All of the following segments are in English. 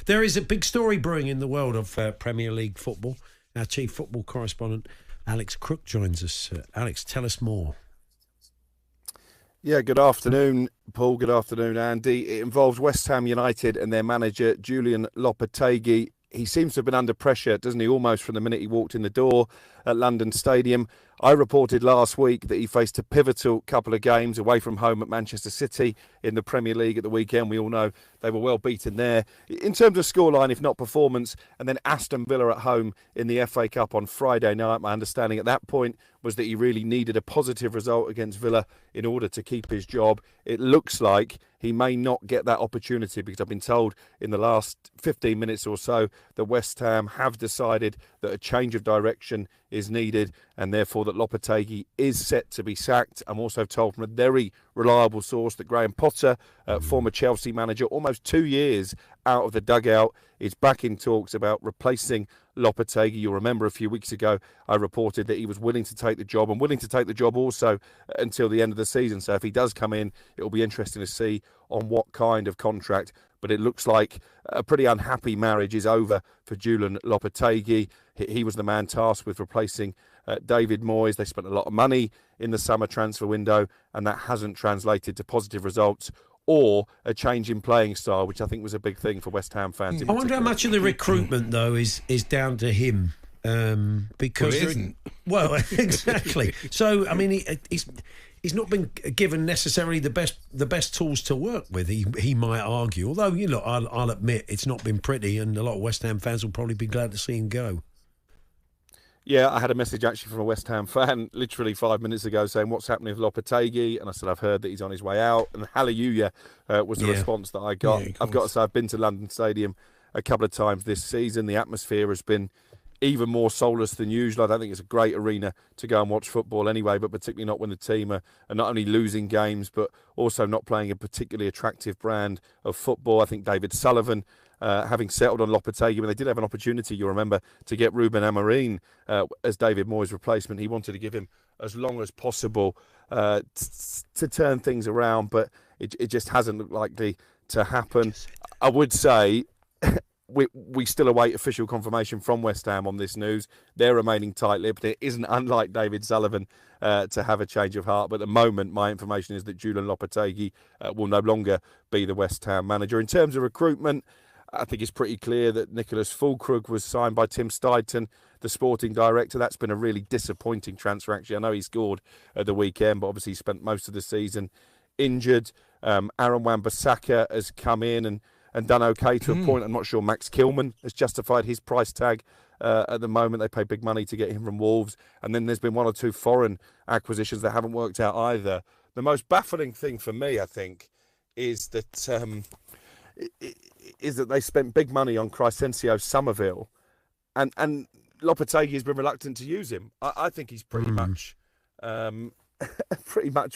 There is a big story brewing in the world of Premier League football. Our chief football correspondent, Alex Crook, joins us. Alex, tell us more. Yeah, good afternoon, Paul. Good afternoon, Andy. It involves West Ham United and their manager, Julian Lopetegui. He seems to have been under pressure, doesn't he, almost from the minute he walked in the door at London Stadium. I reported last week that he faced a pivotal couple of games away from home at Manchester City in the Premier League at the weekend. We all know they were well beaten there. In terms of scoreline, if not performance, and then Aston Villa at home in the FA Cup on Friday night, my understanding at that point was that he really needed a positive result against Villa in order to keep his job. It looks like he may not get that opportunity because I've been told in the last 15 minutes or so that West Ham have decided that a change of direction is needed and therefore that Lopetegui is set to be sacked. I'm also told from a very reliable source that Graham Potter, former Chelsea manager, almost 2 years out of the dugout, is back in talks about replacing Lopetegui. You'll remember a few weeks ago I reported that he was willing to take the job and willing to take the job also until the end of the season. So if he does come in, it'll be interesting to see on what kind of contract. But it looks like a pretty unhappy marriage is over for Julian Lopetegui. He was the man tasked with replacing David Moyes. They spent a lot of money in the summer transfer window, and that hasn't translated to positive results or a change in playing style, which I think was a big thing for West Ham fans. I wonder how much of the recruitment, though, is down to him. Because it isn't. Well, exactly. So, I mean, he's not been given necessarily the best tools to work with. He might argue, although I'll admit it's not been pretty, and a lot of West Ham fans will probably be glad to see him go. Yeah, I had a message actually from a West Ham fan literally 5 minutes ago saying, what's happening with Lopetegui? And I said, I've heard that he's on his way out. And hallelujah was the response that I got. Yeah, I've got to say, I've been to London Stadium a couple of times this season. The atmosphere has been even more soulless than usual. I don't think it's a great arena to go and watch football anyway, but particularly not when the team are not only losing games, but also not playing a particularly attractive brand of football. I think David Sullivan, having settled on Lopetegui, when they did have an opportunity, you'll remember, to get Ruben Amorim as David Moyes' replacement, he wanted to give him as long as possible to turn things around, but it just hasn't looked likely to happen. I would say we still await official confirmation from West Ham on this news. They're remaining tight-lipped. It isn't unlike David Sullivan to have a change of heart, but at the moment my information is that Julian Lopetegui will no longer be the West Ham manager. In terms of recruitment, I think it's pretty clear that Nicholas Füllkrug was signed by Tim Steidten, the sporting director. That's been a really disappointing transfer, actually. I know he scored at the weekend, but obviously he spent most of the season injured. Aaron Wan-Bissaka has come in and done okay to a point. I'm not sure Max Kilman has justified his price tag at the moment. They pay big money to get him from Wolves. And then there's been one or two foreign acquisitions that haven't worked out either. The most baffling thing for me, I think, is that they spent big money on Crescencio Somerville, and Lopetegui has been reluctant to use him. I think he's pretty much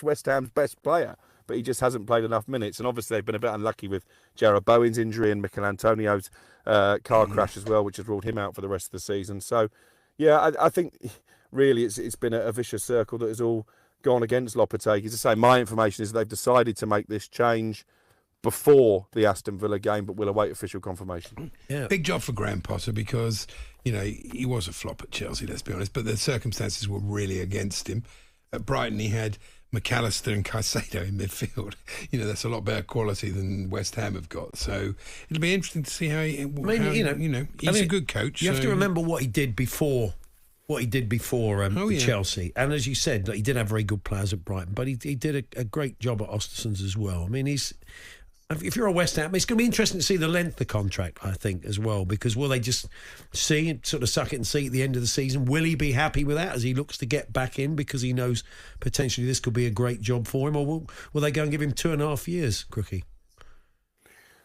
West Ham's best player, but he just hasn't played enough minutes. And obviously they've been a bit unlucky with Jarrod Bowen's injury and Mikel Antonio's car crash as well, which has ruled him out for the rest of the season. So, yeah, I think really it's been a vicious circle that has all gone against Lopetegui. As I say, my information is they've decided to make this change before the Aston Villa game, but we'll await official confirmation. Yeah. Big job for Graham Potter because, he was a flop at Chelsea, let's be honest, but the circumstances were really against him. At Brighton, he had McAllister and Caicedo in midfield. That's a lot better quality than West Ham have got. So it'll be interesting to see how he's a good coach. You have to remember what he did before. Chelsea, and as you said, he did have very good players at Brighton, but he did a great job at Ostersund's as well. I mean, if you're a West Ham, it's going to be interesting to see the length of the contract, I think, as well, because will they just see and sort of suck it and see at the end of the season? Will he be happy with that as he looks to get back in because he knows potentially this could be a great job for him, or will they go and give him 2.5 years, Crookie?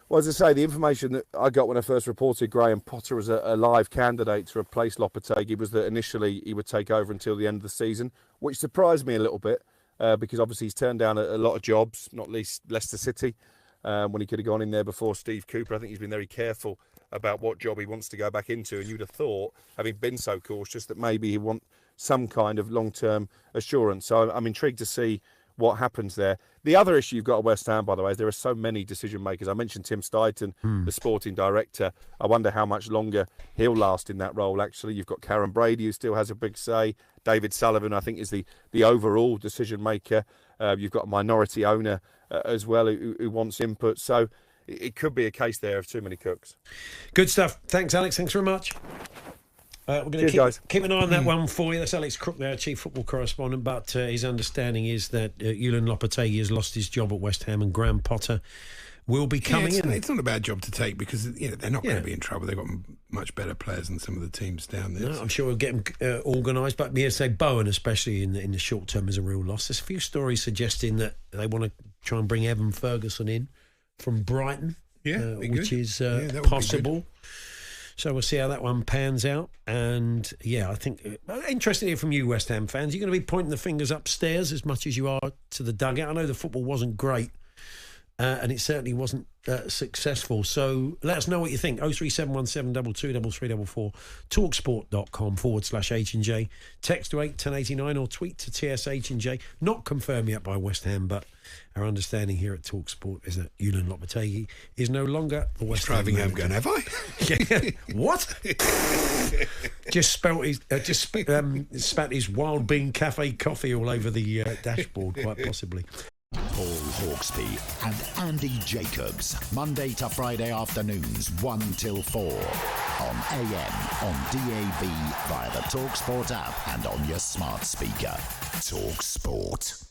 Well, as I say, the information that I got when I first reported Graham Potter as a live candidate to replace Lopetegui was that initially he would take over until the end of the season, which surprised me a little bit because obviously he's turned down a lot of jobs, not least Leicester City, when he could have gone in there before Steve Cooper. I think he's been very careful about what job he wants to go back into, and you'd have thought, having been so cautious, that maybe he want some kind of long-term assurance. So I'm intrigued to see what happens there. The other issue you've got at West Ham, by the way, is there are so many decision makers. I mentioned Tim Stuyton, the sporting director. I wonder how much longer he'll last in that role, actually. You've got Karen Brady, who still has a big say. David Sullivan, I think, is the overall decision maker. You've got a minority owner as well who wants input. So it could be a case there of too many cooks. Good stuff. Thanks, Alex. Thanks very much. We're going to keep an eye on that one for you. That's Alex Crook, our chief football correspondent. But his understanding is that Julian Lopetegui has lost his job at West Ham, and Graham Potter will be coming in. It's not a bad job to take because they're not going to be in trouble. They've got much better players than some of the teams down there. No, I'm sure we'll get them organised. But say Bowen, especially in the short term, is a real loss. There's a few stories suggesting that they want to try and bring Evan Ferguson in from Brighton, which is possible. So we'll see how that one pans out. And, I think interesting to hear from you, West Ham fans. You're going to be pointing the fingers upstairs as much as you are to the dugout. I know the football wasn't great, and it certainly wasn't successful. So let us know what you think. 03717 223344, talksport.com/H&J. Text to 81089 or tweet to TSH&J. Not confirmed yet by West Ham, but our understanding here at TalkSport is that Julian Lopetegui is no longer the West Ham driving home going, have I? What? Just spat his Wild Bean Cafe coffee all over the dashboard, quite possibly. Paul Hawksbee and Andy Jacobs, Monday to Friday afternoons 1 till 4 on AM, on DAB, via the TalkSport app and on your smart speaker. TalkSport.